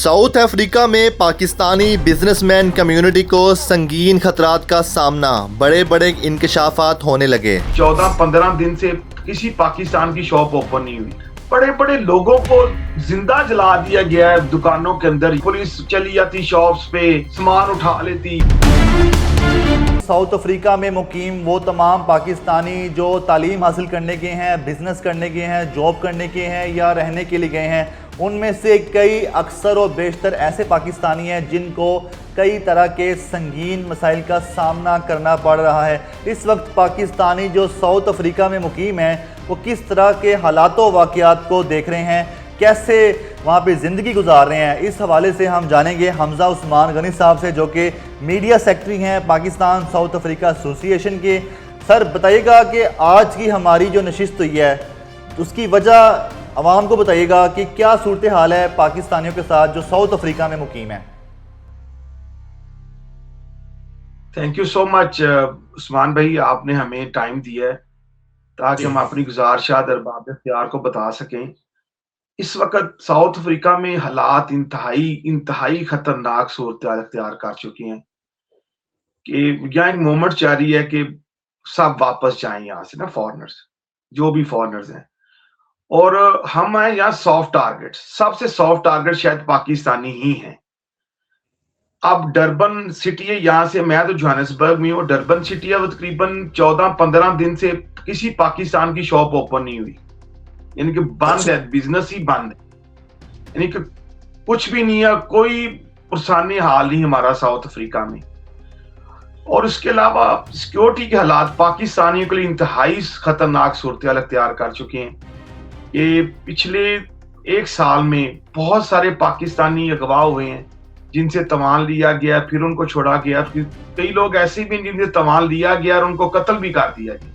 South Africa में Pakistani businessman community को संगीन खतरात का सामना, बड़े बड़े इंकशाफात होने लगे। 14-15 दिन से किसी पाकिस्तान की शॉप ओपन नहीं हुई। बड़े बड़े लोगों को जिंदा जला दिया गया है दुकानों के अंदर। पुलिस चली जाती शॉप्स पे, सामान उठा लेती। साउथ अफ्रीका में मुकीम वो तमाम पाकिस्तानी जो तालीम हासिल करने के हैं, बिजनेस करने के हैं, जॉब करने के हैं या रहने के लिए गए हैं, उनमें से कई अक्सर और बेशतर ऐसे पाकिस्तानी हैं जिनको कई तरह के संगीन मसाइल का सामना करना पड़ रहा है। इस वक्त पाकिस्तानी जो साउथ अफ्रीका में मुकीम हैं वो किस तरह के हालातों वाक़यात को देख रहे हैं, कैसे वहाँ पे ज़िंदगी गुजार रहे हैं, इस हवाले से हम जानेंगे हमजा उस्मान गनी साहब से, जो कि मीडिया सेक्रेटरी हैं पाकिस्तान साउथ अफ्रीका एसोसिएशन के। सर बताइएगा कि आज की हमारी जो नशिस्त हुई है उसकी वजह आवाम को बताइएगा कि क्या सूरत हाल है पाकिस्तानियों के साथ जो साउथ अफ्रीका में मुकीम है। Thank you so much Usman भाई, आपने हमें टाइम दिया है ताकि हम अपनी गुजारिशात अरबाब इख्तियार को बता सकें। इस वक्त साउथ अफ्रीका में हालात इंतहाई खतरनाक सूरत अख्तियार कर चुके हैं कि यहाँ एक मोमेंट जारी है कि सब वापस जाएं यहाँ से ना, फॉरेनर्स, जो भी फॉरेनर्स हैं। और हम हैं यहाँ सॉफ्ट टारगेट, सबसे सॉफ्ट टारगेट शायद पाकिस्तानी ही हैं। अब डरबन सिटी है, यहाँ से मैं तो जोहानिसबर्ग में हूँ, डरबन सिटी है, वो तकरीबन 14-15 दिन से किसी पाकिस्तान की शॉप ओपन नहीं हुई, यानी कि बंद है, बिजनेस ही बंद है, यानी कि कुछ भी नहीं है, कोई पुरसानी हाल नहीं हमारा साउथ अफ्रीका में। और उसके अलावा सिक्योरिटी के हालात पाकिस्तानियों के लिए इंतहाई खतरनाक सूरत अख्तियार कर चुके हैं। ये पिछले एक साल में बहुत सारे पाकिस्तानी अगवा हुए हैं जिनसे तवान लिया गया, फिर उनको छोड़ा गया, फिर कई लोग ऐसे भी जिनसे तवान लिया गया और उनको कत्ल भी कर दिया गया।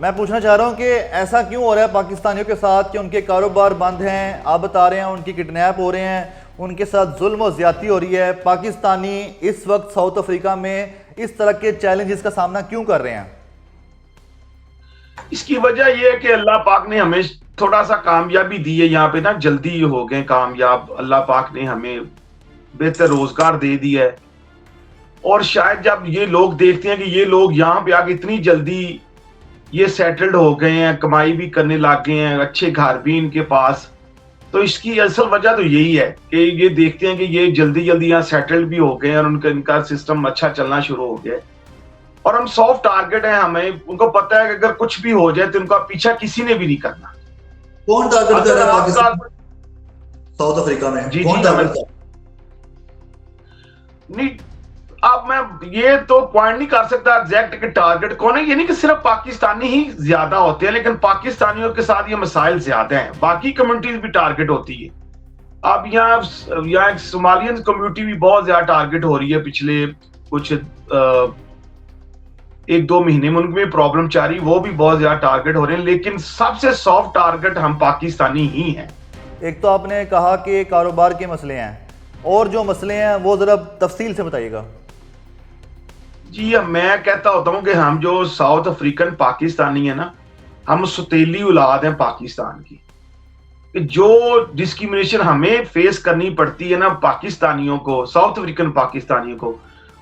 मैं पूछना चाह रहा हूँ कि ऐसा क्यों हो रहा है पाकिस्तानियों के साथ कि उनके कारोबार बंद हैं, आप बता रहे हैं उनकी किडनैप हो रहे हैं, उनके साथ जुल्म और ज्यादती हो रही है। पाकिस्तानी इस वक्त साउथ अफ्रीका में इस तरह के चैलेंजेस का सामना क्यों कर रहे हैं? इसकी वजह यह है कि अल्लाह पाक ने हमें थोड़ा सा कामयाबी दी है यहाँ पे ना, जल्दी हो गए कामयाब। अल्लाह पाक ने हमें बेहतर रोजगार दे दिया है। और शायद जब ये लोग देखते हैं कि ये लोग यहाँ पे आके इतनी जल्दी ये सेटल्ड हो गए हैं, कमाई भी करने लग गए हैं, अच्छे घर भी इनके पास, तो इसकी असल वजह तो यही है कि ये देखते हैं कि ये जल्दी जल्दी यहाँ सेटल्ड भी हो गए हैं और इनका सिस्टम अच्छा चलना शुरू हो गया। और हम सॉफ्ट टारगेट हैं, हमें उनको पता है कि अगर कुछ भी हो जाए तो उनका पीछा किसी ने भी नहीं करना। कौन टारगेट कर रहा है पाकिस्तान साउथ अफ्रीका में? जी कौन टारगेट नहीं, अब मैं ये तो पॉइंट नहीं कर सकता एग्जैक्ट कि टारगेट कौन है। ये नहीं कि सिर्फ पाकिस्तानी ही ज्यादा होते हैं, लेकिन पाकिस्तानियों के साथ ये मसाइल ज्यादा हैं, बाकी कम्युनिटीज भी टारगेट होती है। अब यहाँ सोमालियन कम्युनिटी भी बहुत ज्यादा टारगेट हो रही है। पिछले कुछ 1-2 महीने में उनकी प्रॉब्लम चाह रही, वो भी बहुत ज्यादा टारगेट हो रहे हैं, लेकिन सबसे सॉफ्ट टारगेट हम पाकिस्तानी ही हैं। एक तो आपने कहा कि कारोबार के मसले हैं, और जो मसले हैं वो जरा तफसील से बताइएगा। जी, मैं कहता होता हूँ कि हम जो साउथ अफ्रीकन पाकिस्तानी है ना, हम सतीली औलाद हैं पाकिस्तान की। जो डिस्क्रिमिनेशन हमें फेस करनी पड़ती है ना पाकिस्तानियों को, साउथ अफ्रीकन पाकिस्तानियों को,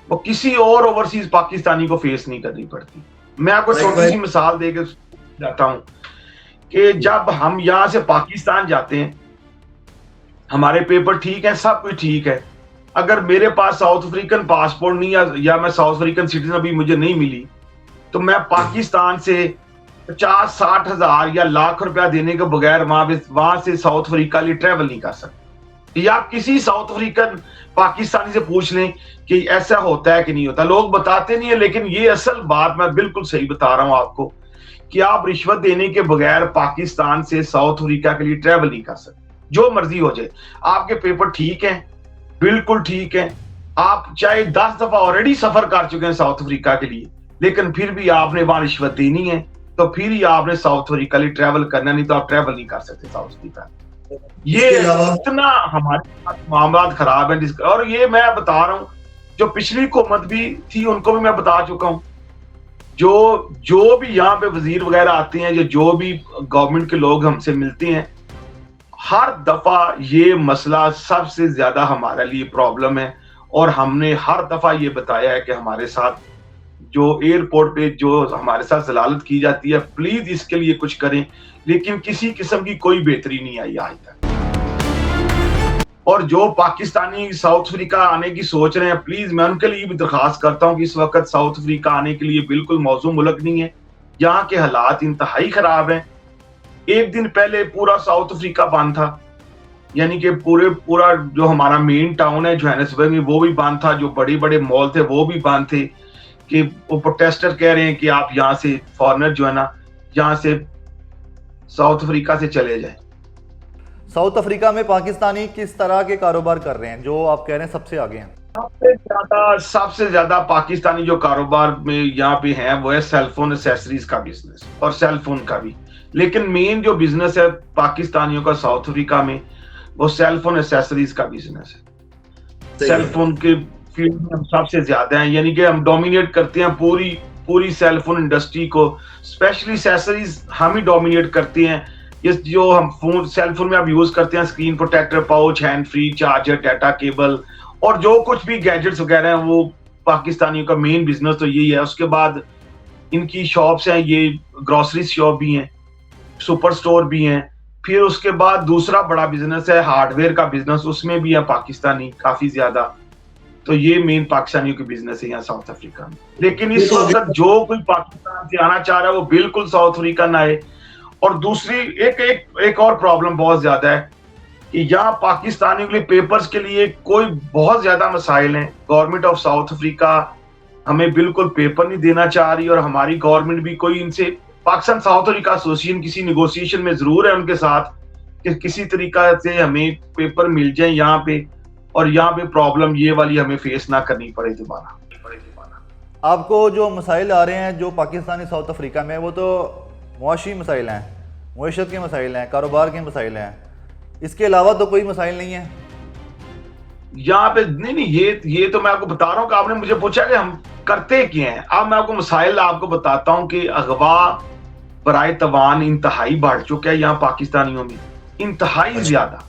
वो किसी और ओवरसीज पाकिस्तानी को फेस नहीं करनी पड़ती। मैं आपको छोटी सी मिसाल देकर जाता हूं कि जब हम यहां से पाकिस्तान जाते हैं, हमारे पेपर ठीक है, सब कुछ ठीक है। अगर मेरे पास साउथ अफ्रीकन पासपोर्ट नहीं या मैं साउथ अफ्रीकन सिटीजन अभी मुझे नहीं मिली, तो मैं पाकिस्तान से 50-60 हजार या लाख रुपया देने के बगैर वहां से साउथ अफ्रीका लिए ट्रेवल नहीं कर सकते। या आप किसी साउथ अफ्रीकन पाकिस्तानी से पूछ लें कि ऐसा होता है कि नहीं होता। लोग बताते नहीं है, लेकिन ये असल बात मैं बिल्कुल सही बता रहा हूं आपको कि आप रिश्वत देने के बगैर पाकिस्तान से साउथ अफ्रीका के लिए ट्रेवल नहीं कर सकते, जो मर्जी हो जाए। आपके पेपर ठीक है, बिल्कुल ठीक है, आप चाहे 10 दफा ऑलरेडी सफर कर चुके हैं साउथ अफ्रीका के लिए, लेकिन फिर भी आपने वहां रिश्वत देनी है, तो फिर ही आपने साउथ अफ्रीका लिए ट्रेवल करना, नहीं तो आप ट्रेवल नहीं कर सकते साउथ अफ्रीका। ये इतना हमारे साथ मामला खराब है। और ये मैं बता रहा हूँ, जो पिछली हुकूमत भी थी उनको भी मैं बता चुका हूँ, जो भी यहाँ पे वजीर वगैरह आते हैं, जो भी गवर्नमेंट के लोग हमसे मिलते हैं, हर दफा ये मसला सबसे ज्यादा हमारे लिए प्रॉब्लम है, और हमने हर दफा ये बताया है कि हमारे साथ जो एयरपोर्ट पे जो हमारे साथ जलालत की जाती है, प्लीज इसके लिए कुछ करें, लेकिन किसी किस्म की कोई बेहतरी नहीं आई आज तक। और जो पाकिस्तानी साउथ अफ्रीका आने की सोच रहे हैं, प्लीज मैं उनके लिए भी दरखास्त करता हूं कि इस वक्त साउथ अफ्रीका आने के लिए बिल्कुल मौजूद मुल्क नहीं है। यहाँ के हालात इंतहाई खराब हैं। एक दिन पहले पूरा साउथ अफ्रीका बंद था, यानी कि पूरा जो हमारा मेन टाउन है जोहानिसबर्ग में वो भी बंद था, जो बड़े बड़े मॉल थे वो भी बंद थे, कि वो प्रोटेस्टर कह रहे हैं कि आप यहाँ से फॉरेनर जो है ना, यहाँ से साउथ अफ्रीका से चले जाएं। साउथ अफ्रीका में पाकिस्तानी किस तरह के कारोबार कर रहे हैं जो आप कह रहे हैं सबसे आगे हैं? सबसे ज्यादा पाकिस्तानी जो कारोबार में यहाँ पे हैं वो है सेलफोन एक्सेसरीज का बिजनेस और सेलफोन का भी। लेकिन मेन जो बिजनेस है पाकिस्तानियों का साउथ अफ्रीका में वो सेलफोन एक्सेसरीज का बिजनेस है। सेलफोन के फील्ड में हम सबसे ज्यादा हैं, यानी कि हम डोमिनेट करते हैं पूरी सेलफोन इंडस्ट्री को, स्पेशली एक्सेसरीज हम ही डोमिनेट करते हैं। ये जो हम सेलफोन में आप यूज करते हैं, screen protector, pouch, hand free, charger, data cable और जो कुछ भी गैजेट्स वगैरह हैं, वो पाकिस्तानियों का मेन बिजनेस तो यही है। उसके बाद इनकी शॉप्स हैं, ये ग्रोसरी शॉप भी हैं, सुपर स्टोर भी हैं। फिर उसके बाद दूसरा बड़ा बिजनेस है हार्डवेयर का बिजनेस, उसमें भी है पाकिस्तानी काफी ज्यादा। तो ये मेन पाकिस्तानियों के बिजनेस है यहाँ साउथ अफ्रीका में। लेकिन इस वक्त जो कोई पाकिस्तान से आना चाह रहा है वो बिल्कुल साउथ अफ्रीका ना आए। और दूसरी एक और प्रॉब्लम बहुत ज्यादा है कि यहाँ पाकिस्तानियों के लिए पेपर्स के लिए कोई बहुत ज्यादा मसाइल हैं। गवर्नमेंट ऑफ साउथ अफ्रीका हमें बिल्कुल पेपर नहीं देना चाह रही, और हमारी गवर्नमेंट भी कोई इनसे, पाकिस्तान साउथ अफ्रीका एसोसिएशन किसी निगोशिएशन में जरूर है उनके साथ कि किसी तरीका से हमें पेपर मिल जाए यहाँ पे, और यहाँ पे प्रॉब्लम ये वाली हमें फेस ना करनी पड़े दोबारा। आपको जो मसाइल आ रहे हैं जो पाकिस्तानी साउथ अफ्रीका में, वो तो मुआशी मसाइल हैं, मुआशत के मसाइल हैं, कारोबार के मसाइल हैं, इसके अलावा तो कोई मसाइल नहीं है यहाँ पे? नहीं, ये तो मैं आपको बता रहा हूँ कि आपने मुझे पूछा कि हम करते क्या हैं। अब मैं आपको मसाइल आपको बताता हूँ कि अगवा बराए तवान इंतहाई बढ़ चुका है यहाँ पाकिस्तानियों में, इंतहाई ज्यादा।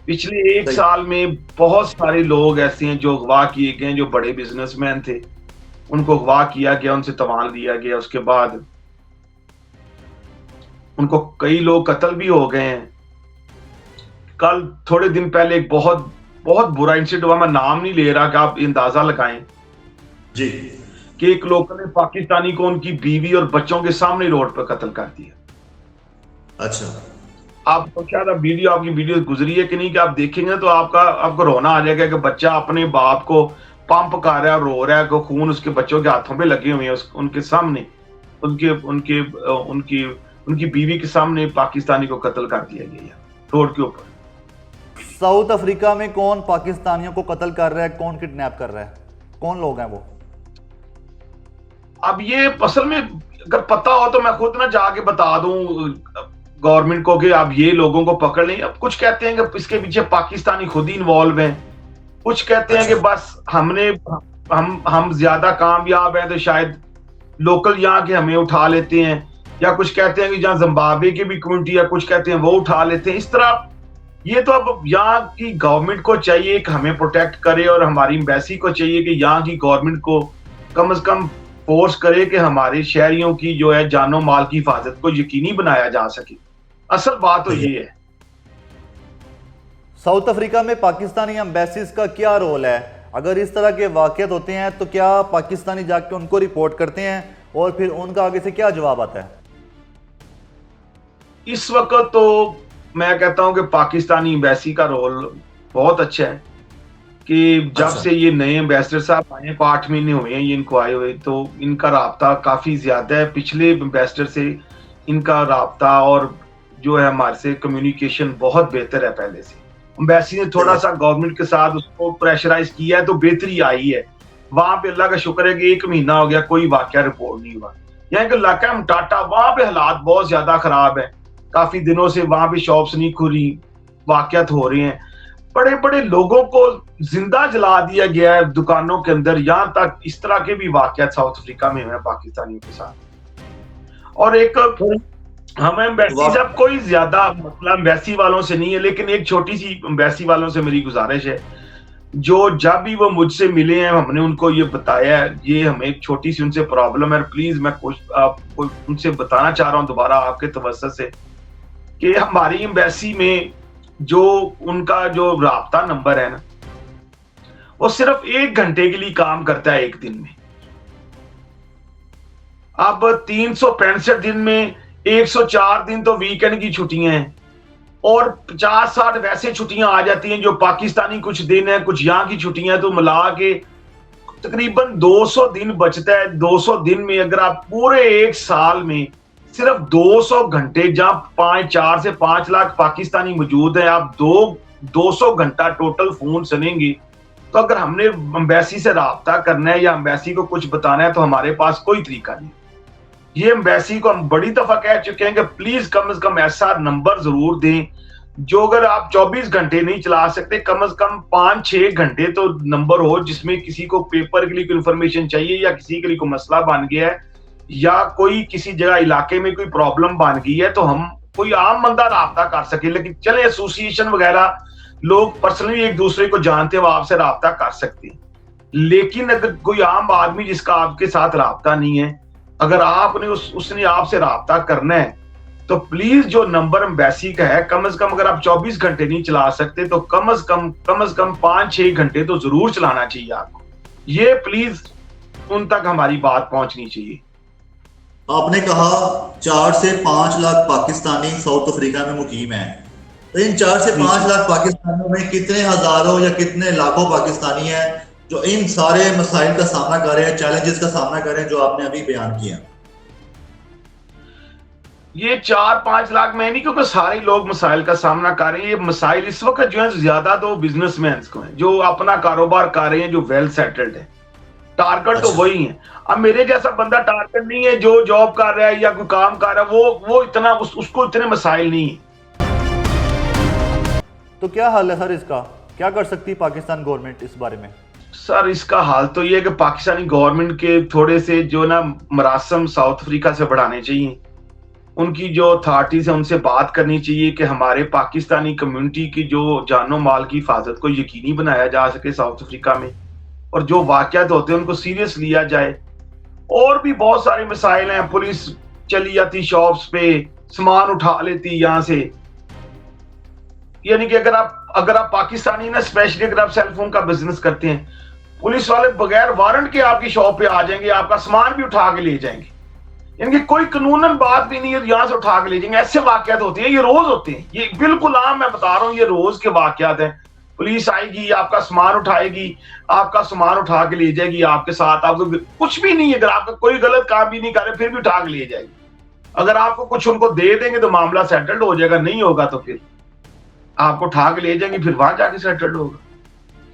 पिछले एक साल में बहुत सारे लोग ऐसे हैं जो अगवा किए गए, जो बड़े बिजनेसमैन थे, उनको अगवा किया गया, उनसे तवान लिया गया। उसके बाद उनको कई लोग कत्ल भी हो गए हैं। कल थोड़े दिन पहले एक बहुत बुरा इंसिडेंट हुआ, मैं नाम नहीं ले रहा कि आप अंदाजा लगाएं जी, कि एक लोकल ने पाकिस्तानी को उनकी बीवी और बच्चों के सामने रोड पर कत्ल कर दिया। अच्छा, आपको शायद आपकी वीडियो गुजरी है कि नहीं, कि आप देखेंगे तो आपको रोना आ जाएगा कि बच्चा अपने बाप को पंप कर रहा है, रो रहा है, खून उसके बच्चों के हाथों पे लगे हुए हैं, उनके सामने, उनकी बीवी के सामने पाकिस्तानी को कत्ल कर दिया गया रोड के ऊपर। साउथ अफ्रीका में कौन पाकिस्तानियों को कत्ल कर रहा है, कौन किडनैप कर रहा है, कौन लोग हैं वो? अब ये असल में अगर पता हो तो मैं खुद ना जाके बता दूं गवर्नमेंट को कि आप ये लोगों को पकड़ लें। अब कुछ कहते हैं कि इसके पीछे पाकिस्तानी खुद ही इन्वॉल्व हैं, कुछ कहते हैं कि बस हम ज्यादा कामयाब हैं तो शायद लोकल यहाँ के हमें उठा लेते हैं, या कुछ कहते हैं कि जहाँ जिम्बाब्वे की भी कम्युनिटी है, कुछ कहते हैं वो उठा लेते हैं। इस तरह ये तो अब यहाँ की गवर्नमेंट को चाहिए कि हमें प्रोटेक्ट करे, और हमारी एम्बेसी को चाहिए कि यहाँ की गवर्नमेंट को कम से कम फोर्स करे कि हमारे शहरियों की जो है जानो माल की हिफाजत को यकीनी बनाया जा सके। असल बात तो ये है। साउथ अफ्रीका में पाकिस्तानी एम्बेसीज का क्या रोल है? अगर इस तरह के वाक़यात होते हैं तो क्या पाकिस्तानी जाके उनको रिपोर्ट करते हैं और फिर उनका आगे से क्या जवाब आता है? इस वक्त तो मैं कहता हूं कि पाकिस्तानी एम्बेसी का रोल बहुत अच्छा है कि जब से ये नए एम्बेसडर साहब आए हैं, 8 महीने हुए हैं ये इनको आए हुए, तो इनका राब्ता काफी ज्यादा है। पिछले एम्बेसडर से इनका राब्ता और जो है हमारे से कम्युनिकेशन बहुत बेहतर है पहले से। एम्बेसी ने थोड़ा सा गवर्नमेंट के साथ उसको प्रेशराइज किया है तो बेहतरी आई है। वहां पे अल्लाह का शुक्र है कि 1 महीना हो गया कोई वाकया रिपोर्ट नहीं हुआ। यहाँ के इलाका टाटा, वहां पे हालात बहुत ज्यादा खराब है, काफी दिनों से वहां पे शॉप्स नहीं खुली, वाकयात हो रहे हैं, बड़े बड़े लोगों को जिंदा जला दिया गया है दुकानों के अंदर। यहाँ तक इस तरह के भी वाकयात साउथ अफ्रीका में हुए पाकिस्तानियों के साथ। और हम एम्बेसी साहब कोई ज्यादा मसला एम्बेसी वालों से नहीं है, लेकिन एक छोटी सी एम्बेसी वालों से मेरी गुजारिश है, जो जब भी वो मुझसे मिले हैं हमने उनको ये बताया है, ये हमें एक छोटी सी उनसे प्रॉब्लम है, प्लीज मैं कुछ आपको उनसे बताना चाह रहा हूँ दोबारा आपके तवज्जुह से कि हमारी एम्बेसी में जो उनका जो राब्ता नंबर है ना, वो सिर्फ 1 घंटे के लिए काम करता है एक दिन में। अब 365 दिन में 104 दिन तो वीकेंड की छुट्टियां हैं और 50-60 वैसे छुट्टियां आ जाती हैं जो पाकिस्तानी कुछ दिन है, कुछ यहाँ की छुट्टियां, तो मिला के तकरीबन 200 दिन बचता है। 200 दिन में अगर आप पूरे एक साल में सिर्फ 200 घंटे, जहां 4 से 5 लाख पाकिस्तानी मौजूद हैं, आप 200 घंटा टोटल फोन सुनेंगे, तो अगर हमने एम्बेसी से राब्ता करना है या एम्बेसी को कुछ बताना है तो हमारे पास कोई तरीका नहीं। ये एम्बेसी को हम बड़ी दफा कह चुके हैं कि प्लीज कम से कम ऐसा नंबर जरूर दें जो अगर आप 24 घंटे नहीं चला सकते, कम से कम 5-6 घंटे तो नंबर हो, जिसमें किसी को पेपर के लिए कोई इंफॉर्मेशन चाहिए या किसी के लिए कोई मसला बन गया है या कोई किसी जगह इलाके में कोई प्रॉब्लम बन गई है तो हम कोई आम बंदा राब्ता कर सके। लेकिन चले एसोसिएशन वगैरह लोग पर्सनली एक दूसरे को जानते हैं, वो आपसे राब्ता कर सकते हैं, लेकिन अगर कोई आम आदमी जिसका आपके साथ राब्ता नहीं है, अगर आपने उसने आपसे राब्ता करना है तो प्लीज जो नंबर एम्बेसी का है, कम से कम अगर आप 24 घंटे नहीं चला सकते तो कम से कम 5-6 घंटे तो जरूर चलाना चाहिए आपको। ये प्लीज उन तक हमारी बात पहुंचनी चाहिए। आपने कहा 4 से 5 लाख पाकिस्तानी साउथ अफ्रीका में मुकीम है, तो इन 4 से 5 लाख पाकिस्तानियों में कितने हजारों या कितने लाखों पाकिस्तानी हैं जो इन सारे मसाइल का सामना कर रहे हैं, चैलेंजेस का सामना कर रहे हैं जो आपने अभी बयान किया? ये 4-5 लाख में नहीं, क्योंकि सारे लोग मसाइल का सामना कर रहे हैं। ये मसाइल इस वक्त जो है ज्यादा तो बिजनेसमैन को है, जो अपना कारोबार कर रहे हैं, जो वेल सेटल्ड है। टारगेट तो वही है। अब मेरे जैसा बंदा टारगेट नहीं है, जो जॉब कर रहा है या कोई काम कर रहा है, वो इतना उसको इतने मसाइल नहीं है। तो क्या हाल है सर इसका, क्या कर सकती है पाकिस्तान गवर्नमेंट इस बारे में? सर इसका हाल तो ये है कि पाकिस्तानी गवर्नमेंट के थोड़े से जो ना मरासम साउथ अफ्रीका से बढ़ाने चाहिए, उनकी जो अथॉरिटीज है उनसे बात करनी चाहिए कि हमारे पाकिस्तानी कम्युनिटी की जो जानो माल की हिफाजत को यकीनी बनाया जा सके साउथ अफ्रीका में, और जो वाकयात होते हैं उनको सीरियस लिया जाए। और भी बहुत सारे मसाइल हैं, पुलिस चली जाती शॉप्स पे, सामान उठा लेती यहाँ से, यानी कि अगर आप पाकिस्तानी ना, स्पेशली अगर आप सेलफोन का बिजनेस करते हैं, पुलिस वाले बगैर वारंट के आपकी शॉप पे आ जाएंगे, आपका सामान भी उठा के ले जाएंगे, यानी कि कोई कानूनन बात भी नहीं है, यहाँ से उठा के ले जाएंगे। ऐसे वाकयात होते हैं, ये रोज होते हैं, ये बिल्कुल आम, मैं बता रहा हूँ, ये रोज के वाकयात हैं। पुलिस आएगी, आपका सामान उठाएगी, आपका सामान उठा के ले जाएगी, आपके साथ आपको कुछ भी नहीं है, अगर आपका कोई गलत काम भी नहीं कर रहे फिर भी उठा के ले जाएगी। अगर आपको कुछ उनको दे देंगे तो मामला सेटल्ड हो जाएगा, नहीं होगा तो फिर आपको उठा के ले जाएंगे, फिर वहां जाके सेटल्ड होगा।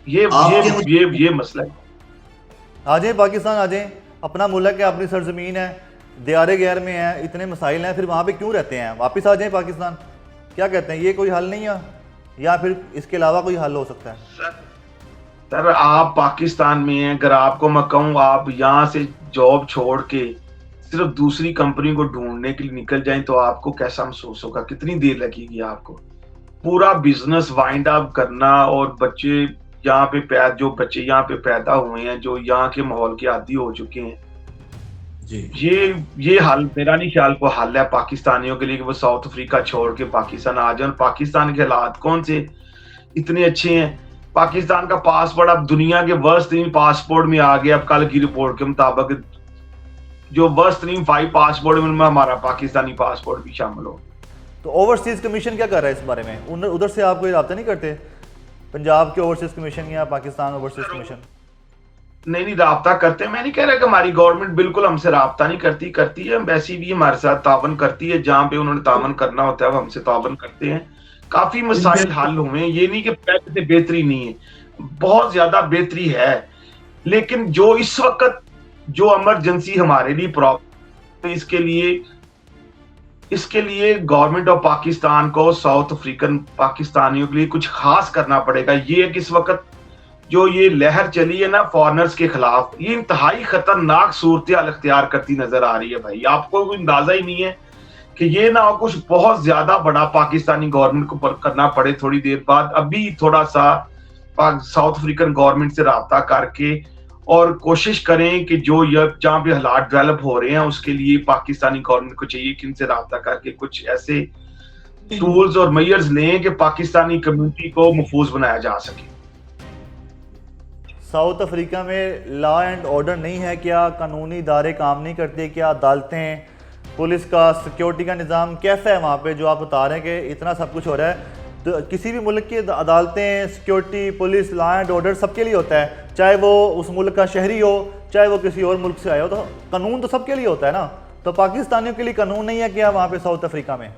ये मसला है। आ जाए पाकिस्तान, आ जाए, अपना मुल्क है, अपनी सरजमीन है, दियारे गैर में है, इतने मसाइल हैं, फिर वहाँ पे क्यों रहते हैं? वापस आ जाए पाकिस्तान। क्या कहते हैं, ये कोई हल नहीं है या फिर इसके अलावा कोई हल हो सकता है? सर आप पाकिस्तान में हैं, अगर आपको मैं कहूँ आप यहाँ से जॉब छोड़ के सिर्फ दूसरी कंपनी को ढूंढने के लिए निकल जाएं तो आपको कैसा महसूस होगा, कितनी देर लगेगी आपको पूरा बिजनेस वाइंड अप करना, और बच्चे यहाँ पे जो बच्चे यहाँ पे पैदा हुए हैं, जो यहाँ के माहौल के आदी हो चुके हैं जी, ये हाल मेरा नहीं ख्याल को हल है पाकिस्तानियों के लिए कि वो साउथ अफ्रीका छोड़ के पाकिस्तान आ जाए। पाकिस्तान के हालात कौन से इतने अच्छे हैं? पाकिस्तान का पासपोर्ट अब दुनिया के वर्स्ट 3 पासपोर्ट में आ गया। अब कल की रिपोर्ट के मुताबिक जो वर्स्ट 3 5 पासपोर्ट में हमारा पाकिस्तानी पासपोर्ट भी शामिल हो। तो ओवरसीज कमीशन क्या कर रहा है इस बारे में? उधर से आप कोई रब्ता नहीं करते, पंजाब के ओवरसीज कमीशन या पाकिस्तान ओवरसीज कमीशन? नहीं राब्ता करते, मैं नहीं कह रहा कि हमारी गवर्नमेंट बिल्कुल हमसे राब्ता नहीं करती है। एम्बेसी भी हमारे साथ तावन करती है, जहाँ पे उन्होंने तावन करना होता है वो हमसे तावन करते हैं। काफी मसाइल हल हुए हैं, ये नहीं कि पहले से बेहतरी नहीं है, बहुत ज्यादा बेहतरी है। लेकिन जो इस वक्त जो इमरजेंसी हमारे लिए प्रॉब्लम, इसके लिए गवर्नमेंट ऑफ पाकिस्तान को साउथ अफ्रीकन पाकिस्तानियों के लिए कुछ खास करना पड़ेगा। ये है कि इस वक्त जो ये लहर चली है ना फॉरेनर्स के खिलाफ, ये इंतहाई खतरनाक सूरत हाल अख्तियार करती नजर आ रही है। भाई आपको कोई अंदाजा ही नहीं है कि ये ना हो कुछ बहुत ज्यादा बड़ा पाकिस्तानी गवर्नमेंट को करना पड़े थोड़ी देर बाद। अभी थोड़ा सा साउथ अफ्रीकन गवर्नमेंट से राब्ता करके और कोशिश करें कि जो जहाँ पे हालात डेवलप हो रहे हैं उसके लिए पाकिस्तानी गवर्नमेंट को चाहिए कि इनसे राब्ता करके कुछ ऐसे टूल्स और मेजर्स लें कि पाकिस्तानी कम्युनिटी को महफूज बनाया जा सके। साउथ अफ्रीका में लॉ एंड ऑर्डर नहीं है क्या? कानूनी इदारे काम नहीं करते क्या? अदालतें, पुलिस का, सिक्योरिटी का निज़ाम कैसा है वहाँ पे जो आप बता रहे हैं कि इतना सब कुछ हो रहा है? तो किसी भी मुल्क की अदालतें, security, police, law and order सबके लिए होता है, चाहे वो उस मुल्क का शहरी हो, चाहे वो किसी और मुल्क से आया हो, तो कानून तो सबके लिए होता है ना। तो पाकिस्तानियों के लिए कानून नहीं है क्या वहाँ पे साउथ अफ्रीका में?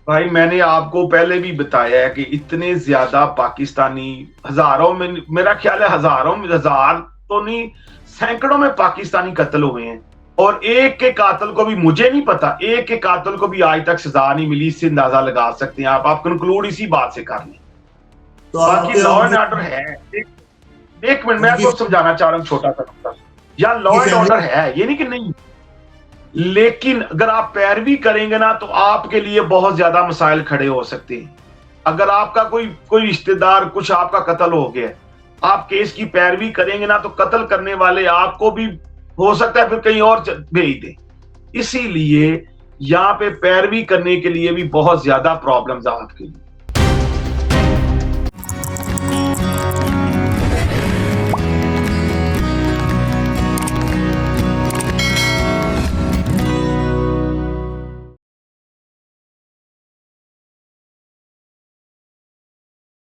भाई मैंने आपको पहले भी बताया है कि इतने ज्यादा पाकिस्तानी, हजारों में, मेरा ख्याल है हजारों में, हजार तो नहीं सैकड़ों में पाकिस्तानी कत्ल हुए हैं, और एक के कातिल को भी, मुझे नहीं पता, एक के कातिल को भी आज तक सजा नहीं मिली। इससे अंदाजा लगा सकते हैं आप कंक्लूड इसी बात से कर लें। तो बाकी लॉ एंड ऑर्डर है। एक मिनट मैं आपको समझाना चाह रहा हूँ छोटा सा नुकता। यहाँ लॉ एंड ऑर्डर है, ये नहीं कि नहीं, लेकिन अगर आप पैरवी करेंगे ना तो आपके लिए बहुत ज्यादा मसाइल खड़े हो सकते हैं। अगर आपका कोई रिश्तेदार, कुछ आपका कत्ल हो गया, आप केस की पैरवी करेंगे ना तो कत्ल करने वाले आपको भी हो सकता है फिर कहीं और भेज दें। इसीलिए यहाँ पे पैरवी करने के लिए भी बहुत ज्यादा प्रॉब्लम्स आपके लिए।